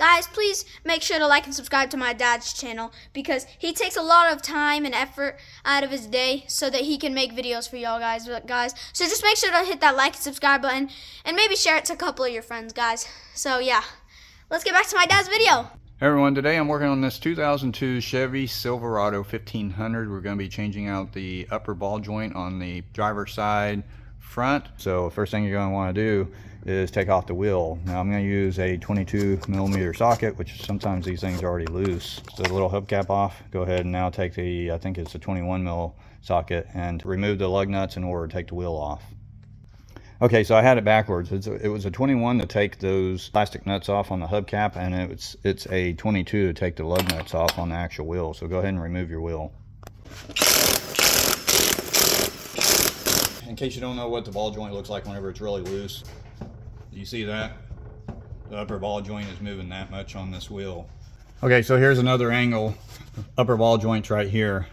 Guys, please make sure to like and subscribe to my dad's channel because he takes a lot of time and effort out of his day so that he can make videos for y'all guys. So just make sure to hit that like and subscribe button and maybe share it to a couple of your friends, guys. So yeah, let's get back to my dad's video. Hey everyone, today I'm working on this 2002 Chevy Silverado 1500. We're going to be changing out the upper ball joint on the driver's side front. So first thing you're going to want to do is take off the wheel. Now I'm going to use a 22mm socket, which sometimes these things are already loose. So the little hubcap off. Go ahead and now take the, I think it's a 21mm socket, and remove the lug nuts in order to take the wheel off. Okay, so I had it backwards. It was a 21 to take those plastic nuts off on the hubcap, and it's a 22 to take the lug nuts off on the actual wheel. So go ahead and remove your wheel. In case you don't know what the ball joint looks like whenever it's really loose, you see that? The upper ball joint is moving that much on this wheel. Okay, so here's another angle. Upper ball joint's right here.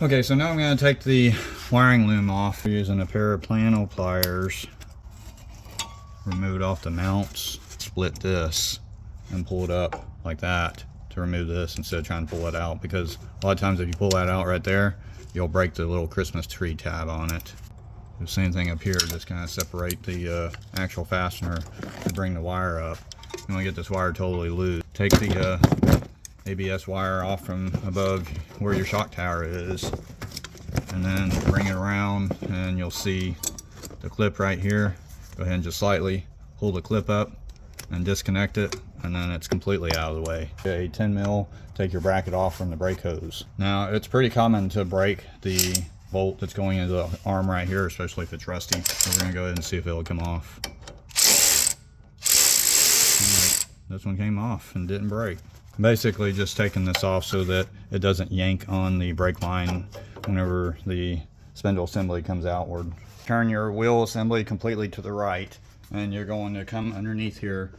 Okay, so now I'm going to take the wiring loom off using a pair of plano pliers. Remove it off the mounts, split this, and pull it up like that to remove this instead of trying to pull it out, because a lot of times if you pull that out right there, you'll break the little Christmas tree tab on it. The same thing up here, just kind of separate the actual fastener to bring the wire up. You want to get this wire totally loose. Take the ABS wire off from above where your shock tower is, and then bring it around, and you'll see the clip right here. Go ahead and just slightly pull the clip up and disconnect it, and then it's completely out of the way. Okay, 10mm, take your bracket off from the brake hose. Now it's pretty common to break the bolt that's going into the arm right here, especially if it's rusty. So we're gonna go ahead and see if it'll come off. Right, this one came off and didn't break. Basically just taking this off so that it doesn't yank on the brake line whenever the spindle assembly comes outward. Turn your wheel assembly completely to the right, and you're going to come underneath here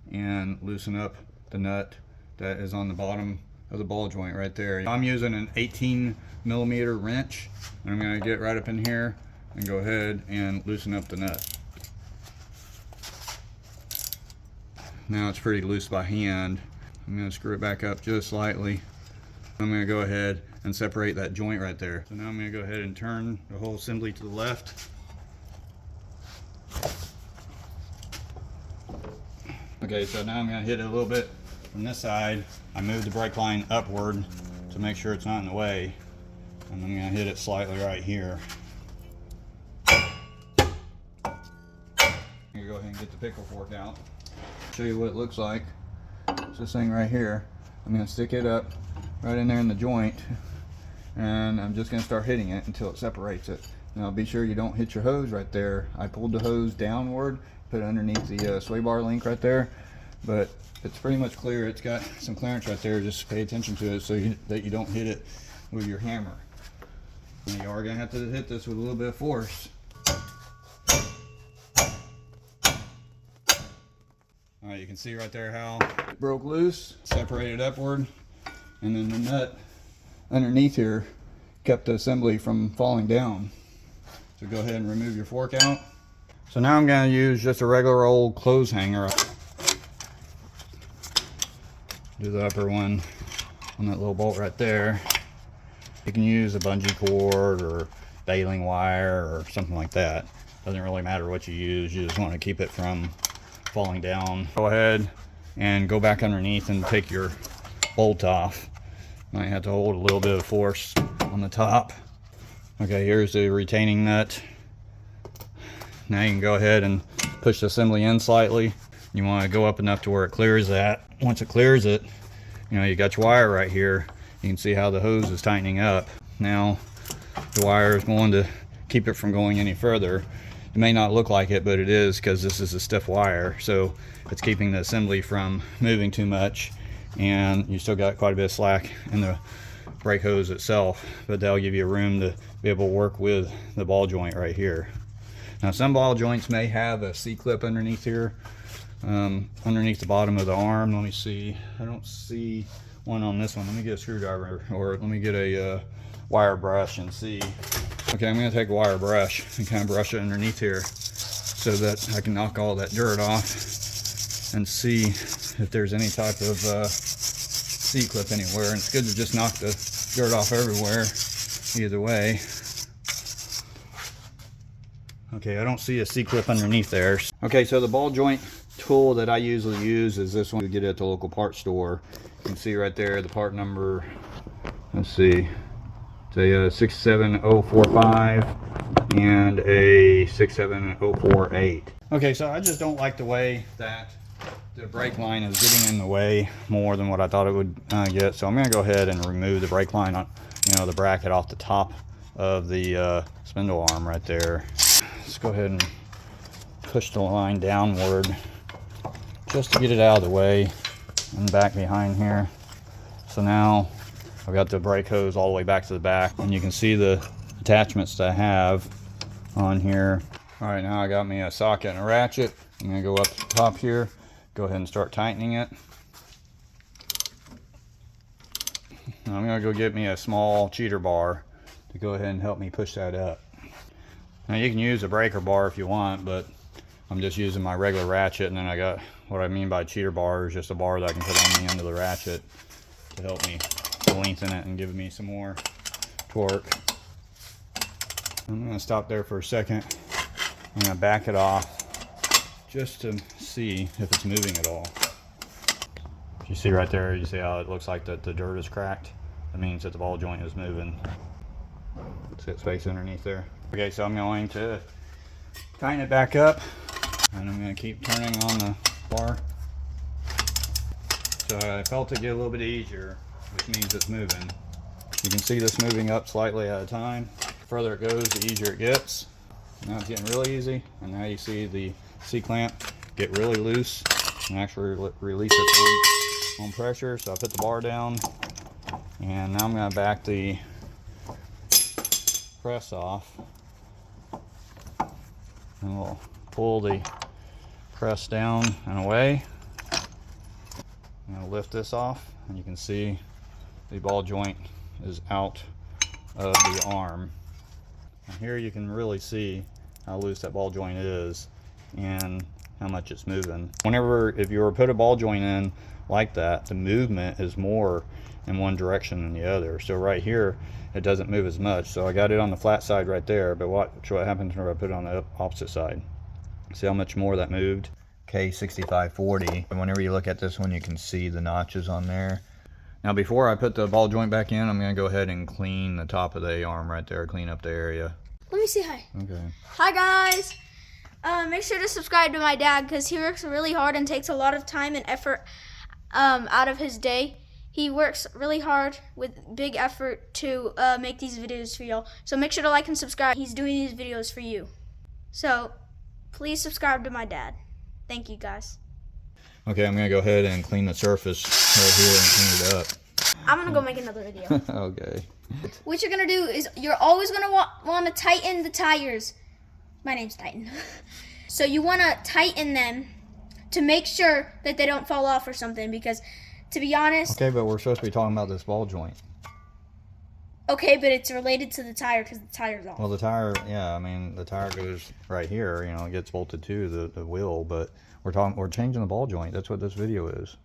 and loosen up the nut that is on the bottom of the ball joint right there. I'm using an 18mm wrench, and I'm going to get right up in here and go ahead and loosen up the nut. Now it's pretty loose by hand. I'm going to screw it back up just slightly. I'm going to go ahead and separate that joint right there. So now I'm going to go ahead and turn the whole assembly to the left. Okay, so now I'm going to hit it a little bit from this side. I moved the brake line upward to make sure it's not in the way. And I'm going to hit it slightly right here. I'm going to go ahead and get the pickle fork out. Show you what it looks like. It's this thing right here. I'm going to stick it up right in there in the joint, and I'm just going to start hitting it until it separates it. Now be sure you don't hit your hose right there. I pulled the hose downward, put it underneath the sway bar link right there, but it's pretty much clear. It's got some clearance right there. Just pay attention to it so that you don't hit it with your hammer. And you are going to have to hit this with a little bit of force. Alright, you can see right there how it broke loose, separated upward, and then the nut underneath here kept the assembly from falling down. So go ahead and remove your fork out. So now I'm going to use just a regular old clothes hanger. Do the upper one on that little bolt right there. You can use a bungee cord or baling wire or something like that. Doesn't really matter what you use, you just want to keep it from falling down. Go ahead and go back underneath and take your bolt off. Might have to hold a little bit of force on the top. Okay, here's the retaining nut. Now you can go ahead and push the assembly in slightly. You want to go up enough to where it clears that. Once it clears it, you know, you got your wire right here. You can see how the hose is tightening up. Now the wire is going to keep it from going any further. It may not look like it, but it is, because this is a stiff wire, so it's keeping the assembly from moving too much, and you still got quite a bit of slack in the brake hose itself, but that'll give you room to be able to work with the ball joint right here. Now some ball joints may have a C-clip underneath here, underneath the bottom of the arm. Let me see, I don't see one on this one. Let me get a screwdriver, or let me get a wire brush and see. Okay, I'm gonna take a wire brush and kind of brush it underneath here so that I can knock all that dirt off and see if there's any type of C-clip anywhere. And it's good to just knock the dirt off everywhere, either way. Okay, I don't see a C-clip underneath there. Okay, so the ball joint tool that I usually use is this one to get at the local parts store. You can see right there the part number, let's see, it's a 67045 and a 67048. Okay, so I just don't like the way that the brake line is getting in the way more than what I thought it would get. So I'm gonna go ahead and remove the brake line, the bracket off the top of the spindle arm right there. Let's go ahead and push the line downward just to get it out of the way and back behind here. So now I've got the brake hose all the way back to the back, and you can see the attachments that I have on here. All right, now I got me a socket and a ratchet. I'm gonna go up to the top here, go ahead and start tightening it. Now I'm gonna go get me a small cheater bar to go ahead and help me push that up. Now you can use a breaker bar if you want, but I'm just using my regular ratchet, and then I got what I mean by cheater bar is just a bar that I can put on the end of the ratchet to help me lengthen it and give me some more torque. I'm going to stop there for a second. I'm going to back it off just to see if it's moving at all. You see right there, you see how it looks like that the dirt is cracked? That means that the ball joint is moving. See that space underneath there? Okay, so I'm going to tighten it back up, and I'm going to keep turning on the bar. So I felt it get a little bit easier, which means it's moving. You can see this moving up slightly at a time. The further it goes, the easier it gets. Now it's getting really easy, and now you see the C-clamp get really loose and actually release it on pressure. So I put the bar down, and now I'm going to back the press off, and we'll pull the press down and away. I'm going to lift this off, and you can see the ball joint is out of the arm. And here you can really see how loose that ball joint is and how much it's moving. If you were to put a ball joint in like that, the movement is more in one direction than the other. So right here, it doesn't move as much. So I got it on the flat side right there, but watch what happens when I put it on the opposite side. See how much more that moved? K6540. And whenever you look at this one, you can see the notches on there. Now before I put the ball joint back in, I'm going to go ahead and clean the top of the arm right there, clean up the area. Let me say hi. Okay. Hi guys. Make sure to subscribe to my dad because he works really hard and takes a lot of time and effort out of his day. He works really hard with big effort to make these videos for y'all. So make sure to like and subscribe. He's doing these videos for you. So please subscribe to my dad. Thank you guys. Okay, I'm gonna go ahead and clean the surface right here and clean it up. I'm gonna go make another video. Okay. What you're gonna do is you're always gonna want to tighten the tires. My name's Titan. So you want to tighten them to make sure that they don't fall off or something, because to be honest... Okay, but we're supposed to be talking about this ball joint. Okay, but it's related to the tire because the tire's off. Well, the tire, yeah, I mean, the tire goes right here, you know, it gets bolted to the wheel, but we're changing the ball joint. That's what this video is.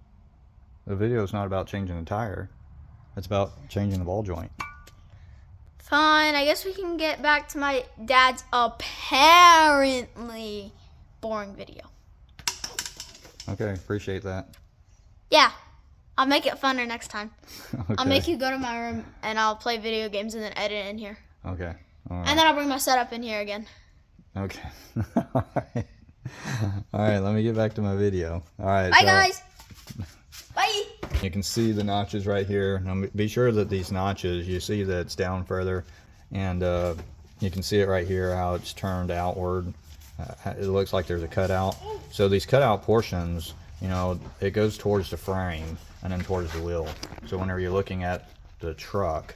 The video is not about changing the tire. It's about changing the ball joint. Fine, I guess we can get back to my dad's apparently boring video. Okay, appreciate that. Yeah, I'll make it funner next time. Okay. I'll make you go to my room and I'll play video games and then edit it in here. Okay. All right. And then I'll bring my setup in here again. Okay. All right. All right, let me get back to my video. All right. Bye, guys. Bye. You can see the notches right here. Now be sure that these notches, you see that it's down further, and you can see it right here how it's turned outward. It looks like there's a cutout. So these cutout portions, you know, it goes towards the frame and then towards the wheel. So whenever you're looking at the truck,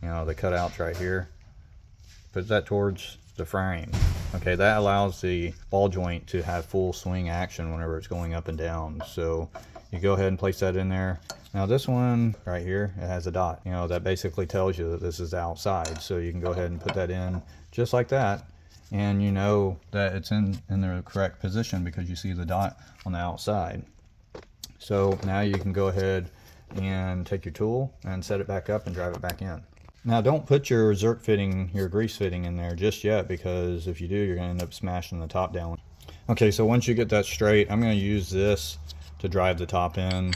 you know, the cutouts right here, put that towards the frame. Okay, that allows the ball joint to have full swing action whenever it's going up and down. So you go ahead and place that in there, Now this one right here, it has a dot. You know, that basically tells you that this is outside. So you can go ahead and put that in just like that. And you know that it's in the correct position because you see the dot on the outside. So now you can go ahead and take your tool and set it back up and drive it back in. Now don't put your Zerk fitting, your grease fitting in there just yet, because if you do, you're going to end up smashing the top down. Okay, so once you get that straight, I'm going to use this to drive the top in.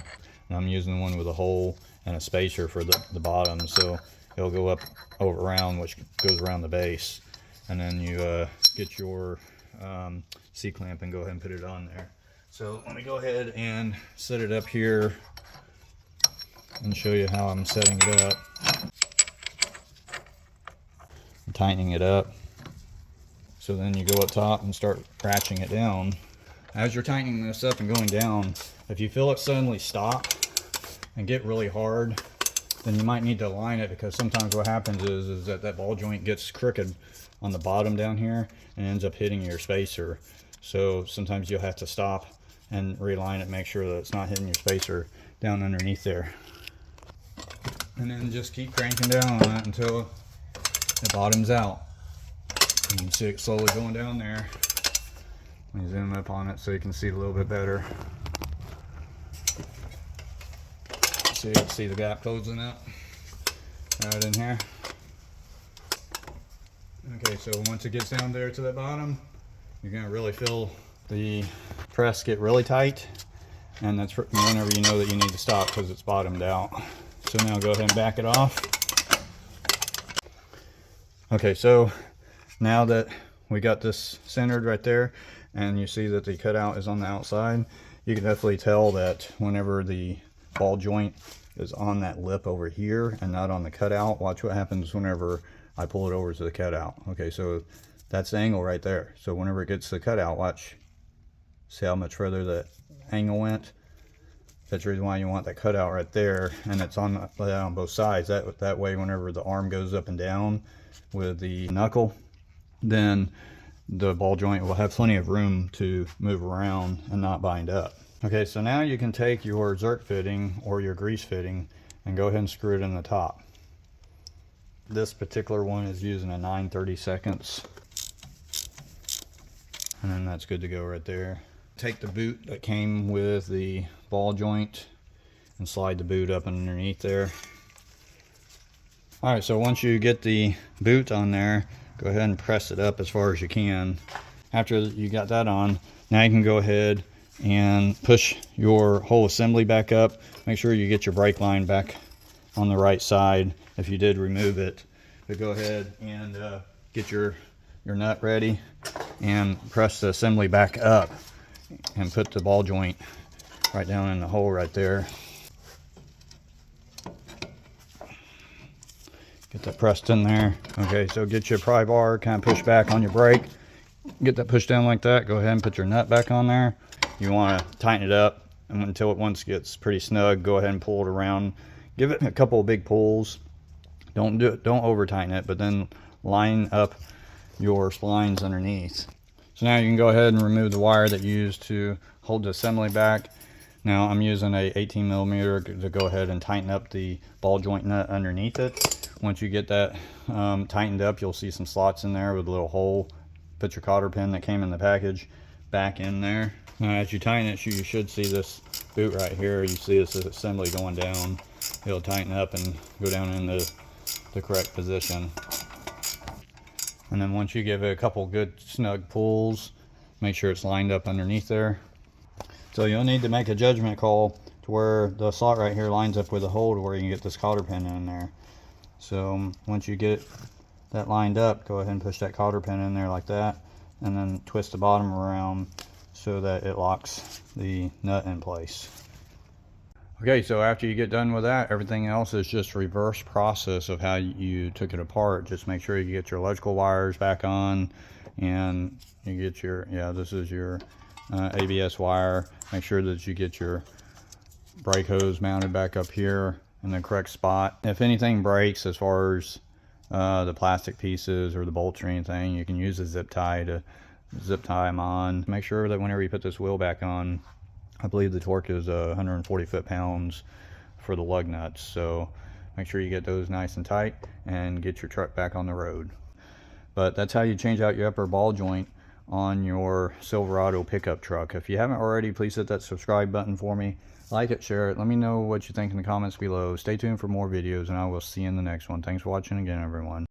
And I'm using the one with a hole and a spacer for the bottom, so it'll go up over around, which goes around the base. And then you get your C-clamp and go ahead and put it on there. So let me go ahead and set it up here and show you how I'm setting it up. I'm tightening it up. So then you go up top and start ratcheting it down. As you're tightening this up and going down, if you feel it suddenly stop and get really hard, then you might need to align it, because sometimes what happens is that ball joint gets crooked on the bottom down here and ends up hitting your spacer. So sometimes you'll have to stop and realign it, make sure that it's not hitting your spacer down underneath there. And then just keep cranking down on it until it bottoms out. You can see it slowly going down there. Let me zoom up on it so you can see it a little bit better. So you can see the gap closing up right in here. Okay, so once it gets down there to the bottom, you're going to really feel the press get really tight, and that's whenever you know that you need to stop because it's bottomed out. So now go ahead and back it off. Okay, so now that we got this centered right there, and you see that the cutout is on the outside, you can definitely tell that whenever the ball joint is on that lip over here and not on the cutout. Watch what happens whenever I pull it over to the cutout. Okay, so that's the angle right there. So whenever it gets to the cutout, watch. See how much further that angle went? That's the reason why you want that cutout right there, and it's on both sides. That way, whenever the arm goes up and down with the knuckle, then the ball joint will have plenty of room to move around and not bind up. Okay, so now you can take your Zerk fitting or your grease fitting and go ahead and screw it in the top. This particular one is using a 9/32, and then that's good to go right there. Take the boot that came with the ball joint and slide the boot up underneath there. Alright, so once you get the boot on there, go ahead and press it up as far as you can. After you got that on, now you can go ahead and push your whole assembly back up. Make sure you get your brake line back on the right side if you did remove it. But go ahead and get your nut ready and press the assembly back up and put the ball joint right down in the hole right there. Get that pressed in there. Okay, so get your pry bar, kind of push back on your brake. Get that pushed down like that. Go ahead and put your nut back on there. You want to tighten it up, and until it once gets pretty snug, go ahead and pull it around. Give it a couple of big pulls. Don't over tighten it, but then line up your splines underneath. So now you can go ahead and remove the wire that you used to hold the assembly back. Now I'm using a 18mm to go ahead and tighten up the ball joint nut underneath it. Once you get that tightened up, you'll see some slots in there with a little hole. Put your cotter pin that came in the package back in there. Now as you tighten it, you should see this boot right here. You see this assembly going down. It'll tighten up and go down into the correct position. And then once you give it a couple good snug pulls, make sure it's lined up underneath there. So you'll need to make a judgment call to where the slot right here lines up with the hole to where you can get this cotter pin in there. So once you get that lined up, go ahead and push that cotter pin in there like that, and then twist the bottom around so that it locks the nut in place. Okay, so after you get done with that, everything else is just reverse process of how you took it apart. Just make sure you get your electrical wires back on, and you get your, this is your ABS wire. Make sure that you get your brake hose mounted back up here in the correct spot. If anything breaks as far as the plastic pieces or the bolts or anything, you can use a zip tie to zip tie them on. Make sure that whenever you put this wheel back on, I believe the torque is 140 foot-pounds for the lug nuts. So make sure you get those nice and tight and get your truck back on the road. But that's how you change out your upper ball joint on your Silverado pickup truck. If you haven't already, please hit that subscribe button for me. Like it, share it. Let me know what you think in the comments below. Stay tuned for more videos, and I will see you in the next one. Thanks for watching again, everyone.